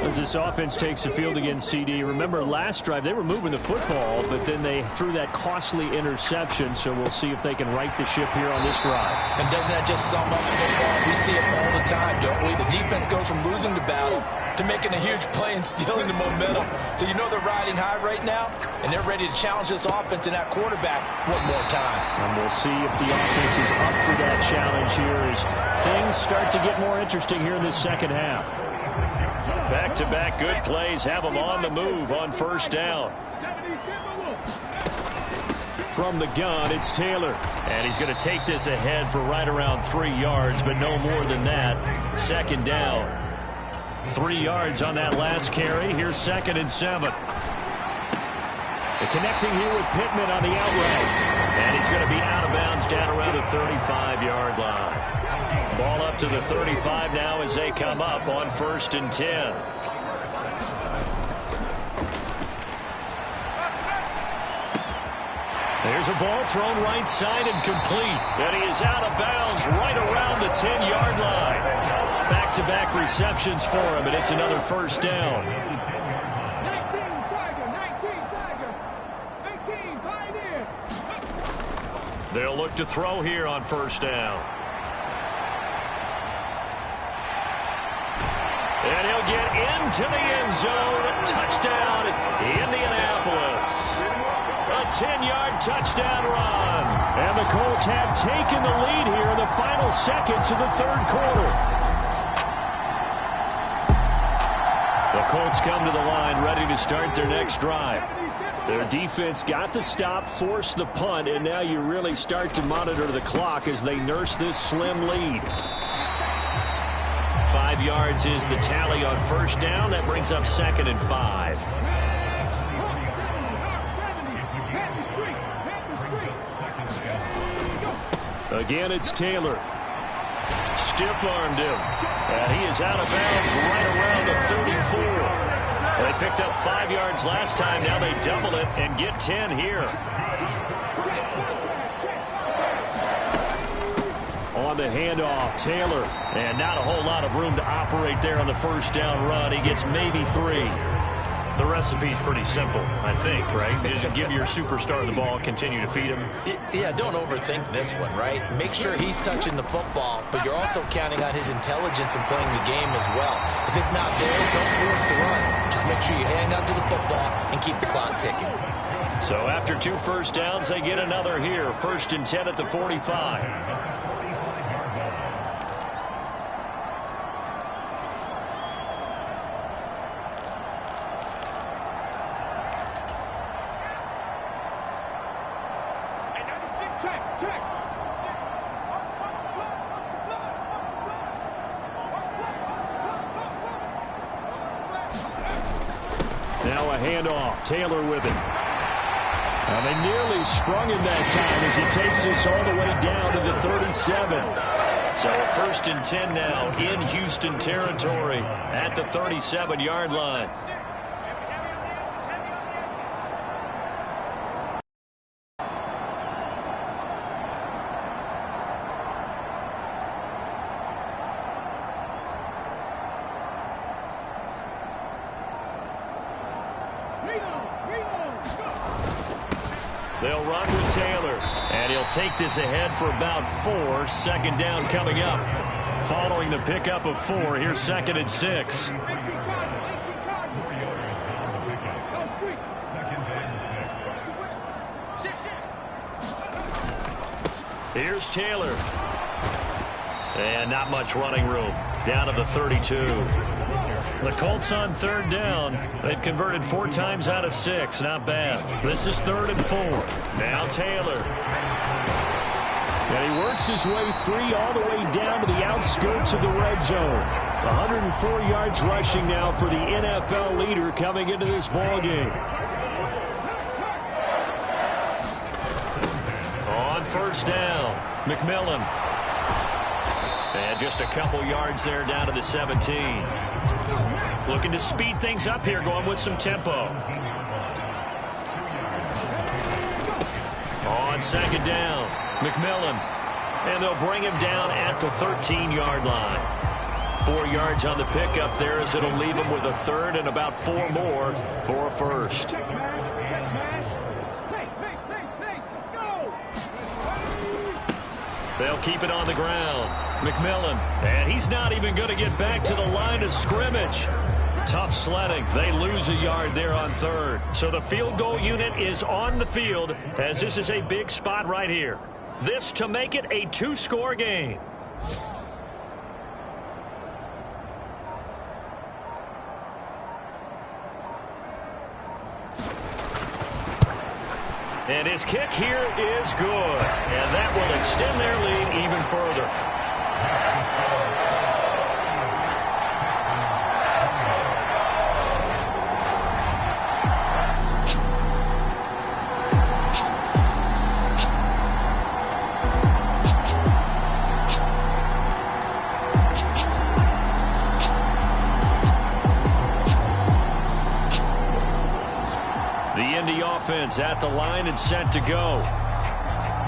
As this offense takes the field against CD, remember last drive they were moving the football, but then they threw that costly interception, so we'll see if they can right the ship here on this drive. And doesn't that just sum up football? We see it all the time, don't we? The defense goes from losing the battle to making a huge play and stealing the momentum. So you know they're riding high right now, and they're ready to challenge this offense and that quarterback one more time. And we'll see if the offense is up for that challenge here as things start to get more interesting here in this second half. Back-to-back good plays have them on the move on 1st down. From the gun, it's Taylor. And he's going to take this ahead for right around 3 yards, but no more than that. 2nd down. 3 yards on that last carry. Here's 2nd and 7. They're connecting here with Pittman on the out route. And he's going to be out of bounds down around the 35-yard line. Ball up to the 35 now as they come up on 1st and 10. There's a ball thrown right side and complete. And he is out of bounds right around the 10-yard line. Back-to-back receptions for him, and it's another 1st down. 19 Tiger. 18 Pioneer. They'll look to throw here on 1st down. And he'll get into the end zone. Touchdown, Indianapolis. A 10-yard touchdown run. And the Colts have taken the lead here in the final seconds of the 3rd quarter. The Colts come to the line ready to start their next drive. Their defense got the stop, forced the punt, and now you really start to monitor the clock as they nurse this slim lead. 5 yards is the tally on 1st down. That brings up 2nd and 5. Again, it's Taylor. Stiff-armed him. And he is out of bounds right around the 34. They picked up 5 yards last time. Now they double it and get 10 here. On the handoff. Taylor. And not a whole lot of room to operate there on the first down run. He gets maybe 3. The recipe's pretty simple, I think, right? Just give your superstar the ball, continue to feed him. Yeah, don't overthink this one, right? Make sure he's touching the football, but you're also counting on his intelligence in playing the game as well. If it's not there, don't force the run. Just make sure you hang on to the football and keep the clock ticking. So after 2 first downs, they get another here. 1st and 10 at the 45. Now a handoff. Taylor with it. They nearly sprung him that time as he takes this all the way down to the 37. So a 1st and 10 now in Houston territory at the 37-yard line. They'll run with Taylor, and he'll take this ahead for about 4. 2nd down coming up. Following the pickup of 4, here's 2nd and 6. Here's Taylor. And not much running room. Down to the 32. The Colts on 3rd down. They've converted 4 times out of 6. Not bad. This is 3rd and 4. Now Taylor. And he works his way free all the way down to the outskirts of the red zone. 104 yards rushing now for the NFL leader coming into this ball game. On 1st down, McMillan. And just a couple yards there down to the 17. Looking to speed things up here, going with some tempo. On 2nd down, McMillan. And they'll bring him down at the 13-yard line. 4 yards on the pickup there as it'll leave him with a 3rd and about 4 more for a 1st. They'll keep it on the ground. McMillan, and he's not even going to get back to the line of scrimmage. Tough sledding. They lose a yard there on 3rd. So the field goal unit is on the field as this is a big spot right here. This to make it a 2-score game. And his kick here is good. And that will extend their lead even further. Offense at the line and set to go.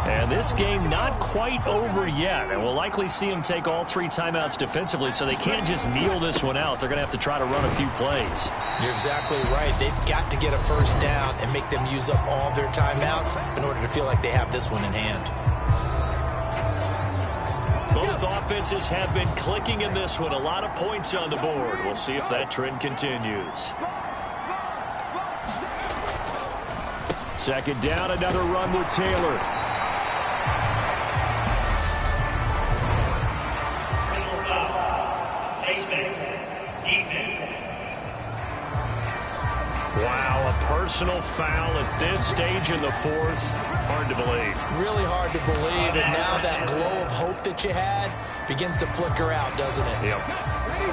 And this game not quite over yet. And we'll likely see them take all 3 timeouts defensively, so they can't just kneel this one out. They're going to have to try to run a few plays. You're exactly right. They've got to get a 1st down and make them use up all their timeouts in order to feel like they have this one in hand. Both offenses have been clicking in this one. A lot of points on the board. We'll see if that trend continues. 2nd down, another run with Taylor. Wow, a personal foul at this stage in the 4th. Hard to believe. Really hard to believe, and now that glow of hope that you had begins to flicker out, doesn't it? Yep.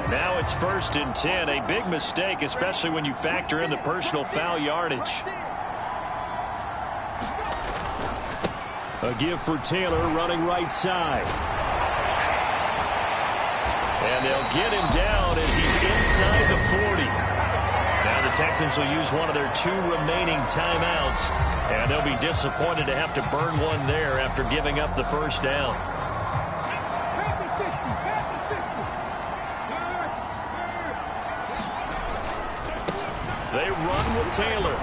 Now it's 1st and 10. A big mistake, especially when you factor in the personal foul yardage. A give for Taylor running right side. And they'll get him down as he's inside the 40. Now the Texans will use one of their 2 remaining timeouts. And they'll be disappointed to have to burn one there after giving up the 1st down. They run with Taylor.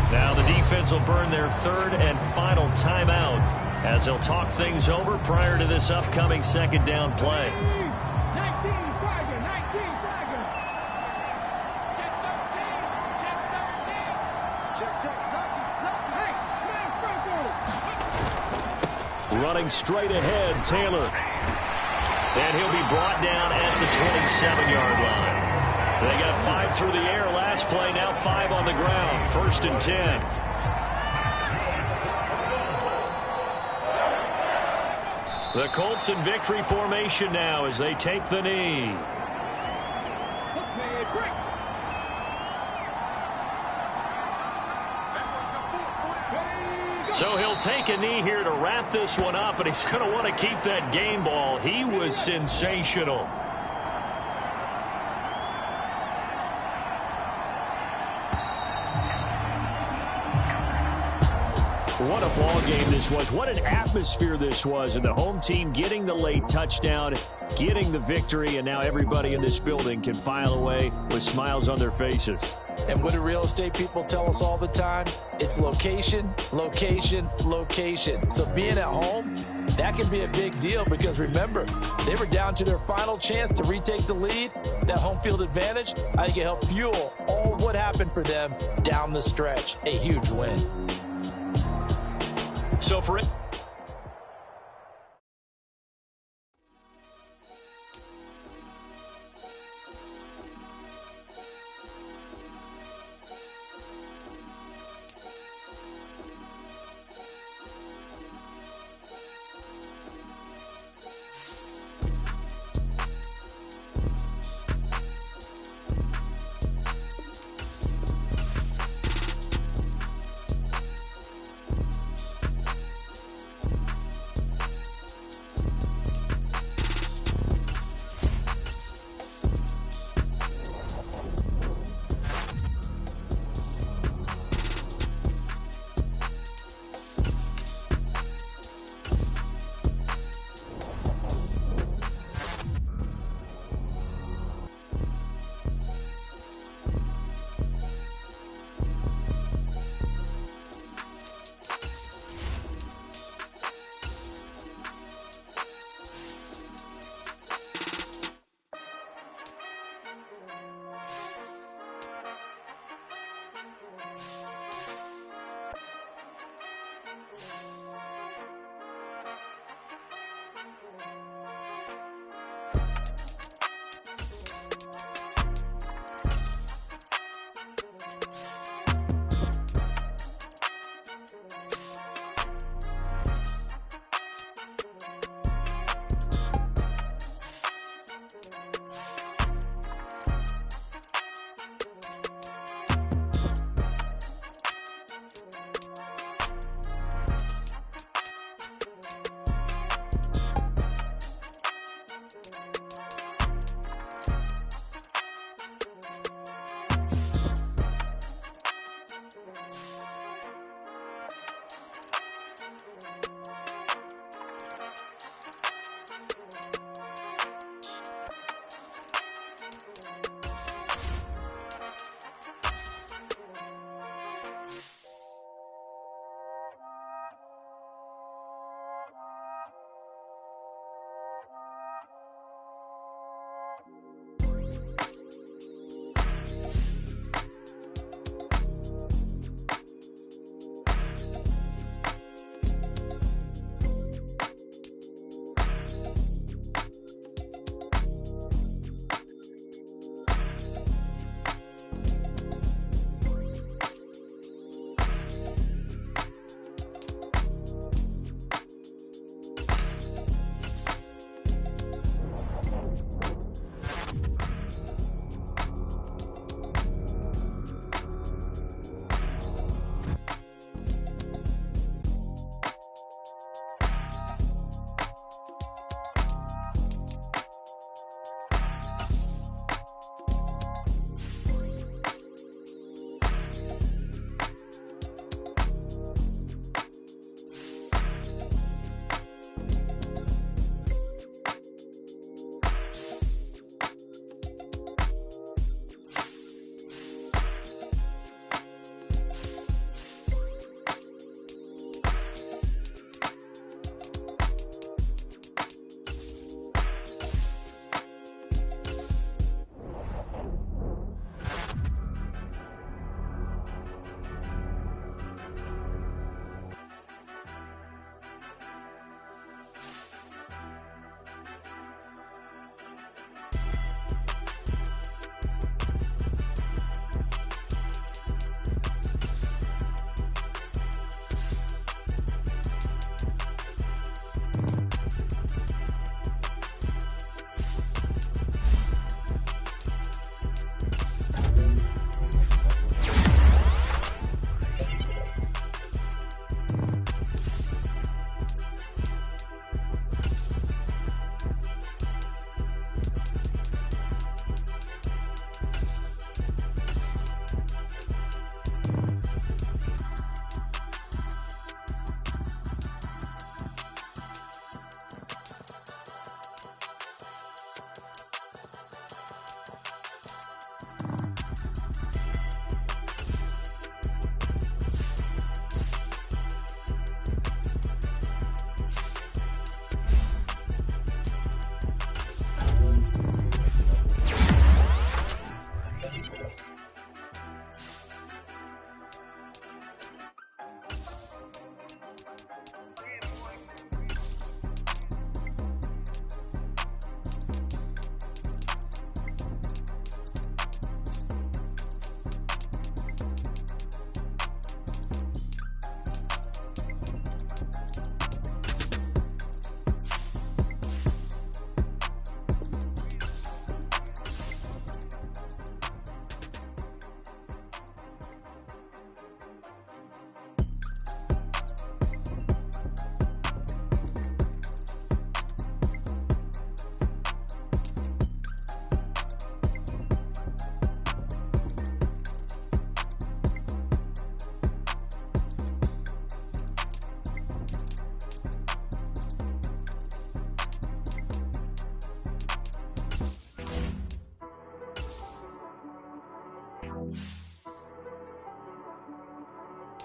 Now the defense will burn their third and final timeout as they'll talk things over prior to this upcoming second down play. 19 Tiger, 19 Tiger. Check 13, check 13. Hey, Running straight ahead, Taylor. And he'll be brought down at the 27-yard line. They got 5 through the air last play, now 5 on the ground. 1st and 10. The Colts in victory formation now as they take the knee. Okay, break. So he'll take a knee here to wrap this one up, and he's going to want to keep that game ball. He was sensational. What a ball game this was. What an atmosphere this was. And the home team getting the late touchdown, getting the victory, and now everybody in this building can file away with smiles on their faces. And what do real estate people tell us all the time? It's location, location, location. So being at home, that can be a big deal because remember, they were down to their final chance to retake the lead. That home field advantage, I think it helped fuel all of what happened for them down the stretch. A huge win. So for it.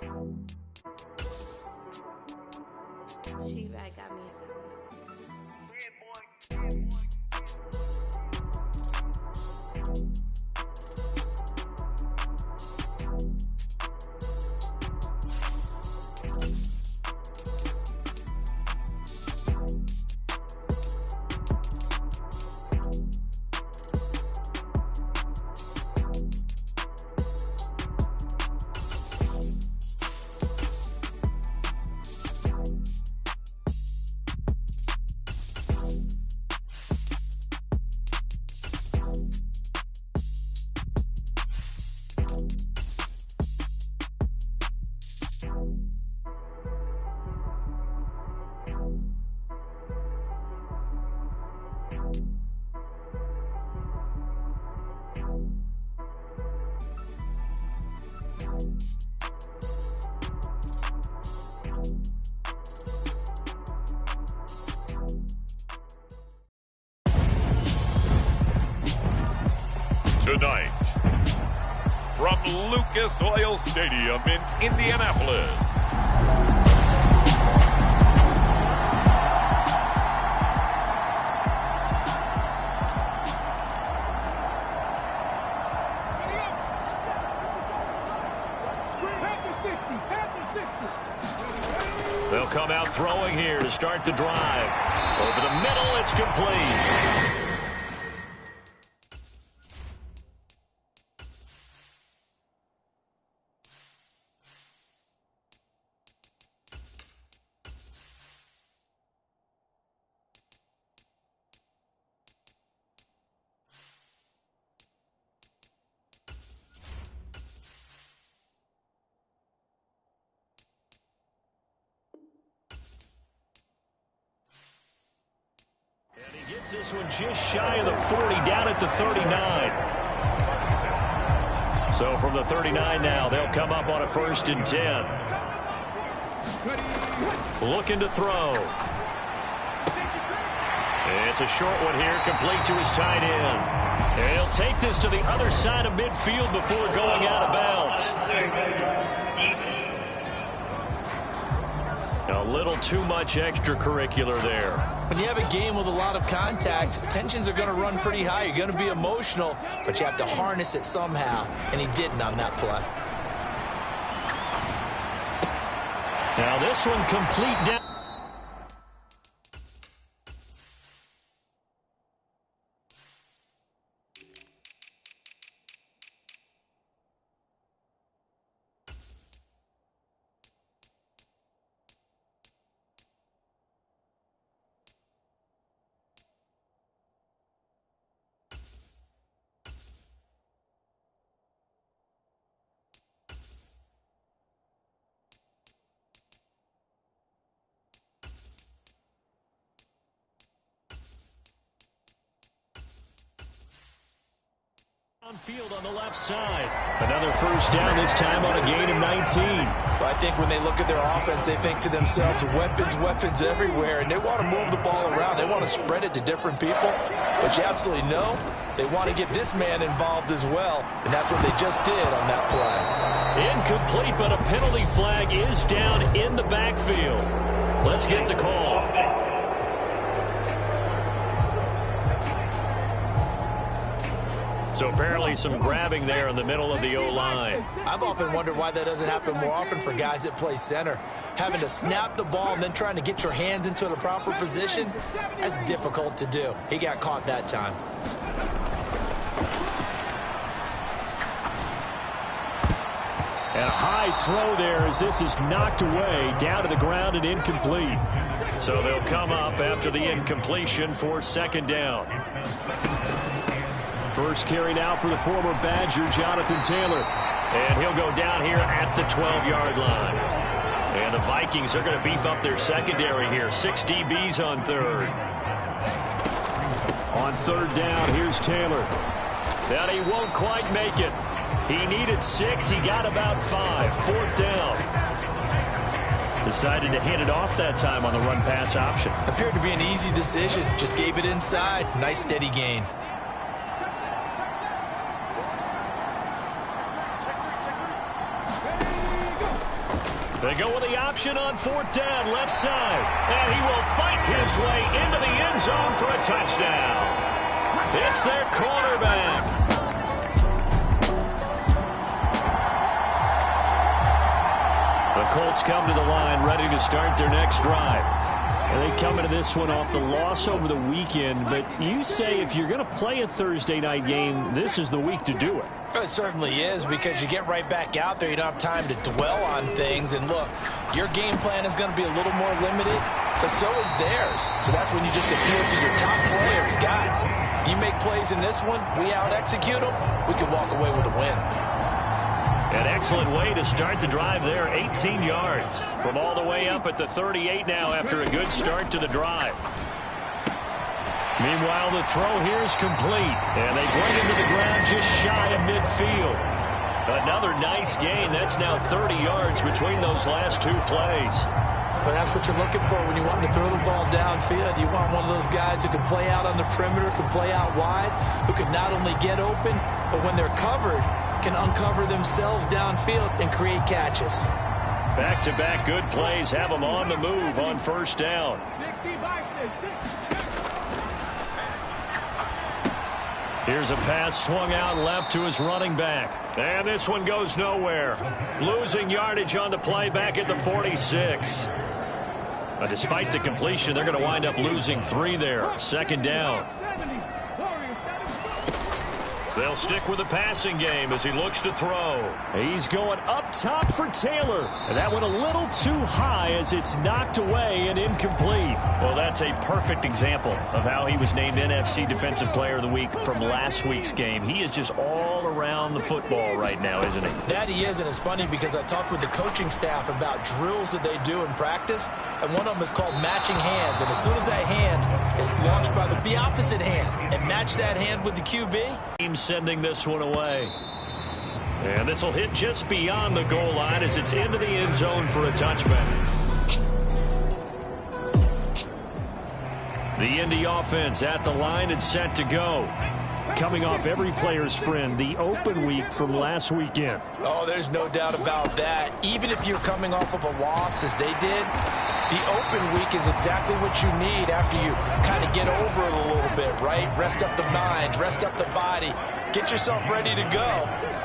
She-Rag got me. Tonight, from Lucas Oil Stadium in Indianapolis, they'll come out throwing here to start the drive. Over the middle, it's complete. This one just shy of the 40, down at the 39. So from the 39 now, they'll come up on a 1st and 10. Looking to throw. It's a short one here, complete to his tight end. And he'll take this to the other side of midfield before going out of bounds. A little too much extracurricular there. When you have a game with a lot of contact, tensions are going to run pretty high. You're going to be emotional, but you have to harness it somehow, and he didn't on that play. Now this one complete down. Field on the left side. Another 1st down, this time on a gain of 19. But I think when they look at their offense, they think to themselves, weapons everywhere, and they want to move the ball around. They want to spread it to different people. But you absolutely know they want to get this man involved as well, and that's what they just did on that play. Incomplete, but a penalty flag is down in the backfield. Let's get the call. So apparently some grabbing there in the middle of the O-line. I've often wondered why that doesn't happen more often for guys that play center. Having to snap the ball and then trying to get your hands into the proper position, that's difficult to do. He got caught that time. And a high throw there as this is knocked away, down to the ground and incomplete. So they'll come up after the incompletion for 2nd down. First carry now for the former Badger, Jonathan Taylor. And he'll go down here at the 12-yard line. And the Vikings are going to beef up their secondary here. 6 DBs on 3rd. On 3rd down, here's Taylor. And he won't quite make it. He needed 6. He got about 5. 4th down. Decided to hit it off that time on the run-pass option. Appeared to be an easy decision. Just gave it inside. Nice steady gain. They go with the option on 4th down, left side. And he will fight his way into the end zone for a touchdown. It's their cornerback. The Colts come to the line ready to start their next drive. And they come into this one off the loss over the weekend. But you say if you're going to play a Thursday night game, this is the week to do it. It certainly is, because you get right back out there. You don't have time to dwell on things. And look, your game plan is going to be a little more limited, but so is theirs. So that's when you just appeal to your top players. Guys, you make plays in this one, we out-execute them, we can walk away with a win. An excellent way to start the drive there, 18 yards. From all the way up at the 38 now after a good start to the drive. Meanwhile, the throw here is complete. And they bring him to the ground just shy of midfield. Another nice gain. That's now 30 yards between those last two plays. But that's what you're looking for when you want to throw the ball downfield. You want one of those guys who can play out on the perimeter, can play out wide, who can not only get open, but when they're covered, can uncover themselves downfield and create catches. Back-to-back good plays have them on the move on 1st down. Here's a pass swung out left to his running back. And this one goes nowhere. Losing yardage on the play back at the 46. But despite the completion, they're going to wind up losing 3 there. 2nd down. They'll stick with the passing game as he looks to throw. He's going up top for Taylor. And that went a little too high as it's knocked away and incomplete. Well, that's a perfect example of how he was named NFC Defensive Player of the Week from last week's game. He is just all around the football right now, isn't he? That he is, and it's funny because I talked with the coaching staff about drills that they do in practice, and one of them is called matching hands. And as soon as that hand is launched by the opposite hand and match that hand with the QB, sending this one away. And this will hit just beyond the goal line as it's into the end zone for a touchback. The Indy offense at the line and set to go. Coming off every player's friend, the open week from last weekend. Oh, there's no doubt about that. Even if you're coming off of a loss as they did, the open week is exactly what you need after you kind of get over it a little bit, right? Rest up the mind, rest up the body, get yourself ready to go.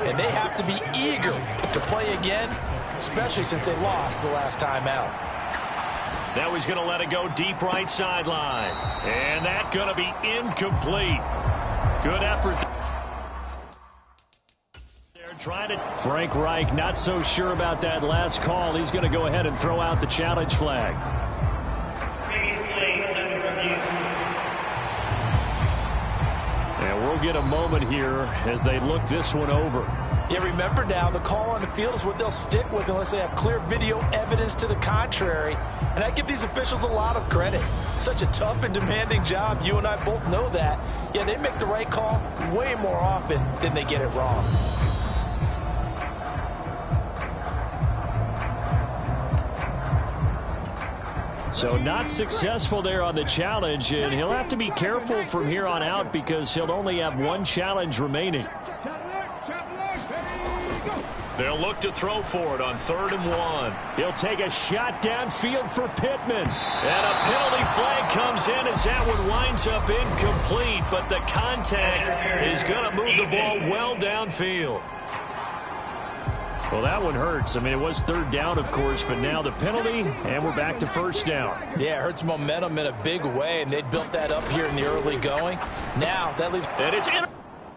And they have to be eager to play again, especially since they lost the last time out. Now he's going to let it go deep right sideline. And that's going to be incomplete. Good effort. They're trying to... Frank Reich not so sure about that last call. He's going to go ahead and throw out the challenge flag. And we'll get a moment here as they look this one over. Yeah, remember now, the call on the field is what they'll stick with unless they have clear video evidence to the contrary. And I give these officials a lot of credit. Such a tough and demanding job. You and I both know that. Yeah, they make the right call way more often than they get it wrong. So not successful there on the challenge, and he'll have to be careful from here on out because he'll only have one challenge remaining. They'll look to throw for it on 3rd and 1. He'll take a shot downfield for Pittman. And a penalty flag comes in as that one winds up incomplete, but the contact is going to move the ball well downfield. Well, that one hurts. I mean, it was 3rd down, of course, but now the penalty, and we're back to 1st down. Yeah, it hurts momentum in a big way, and they built that up here in the early going. Now, that leaves... And it's in...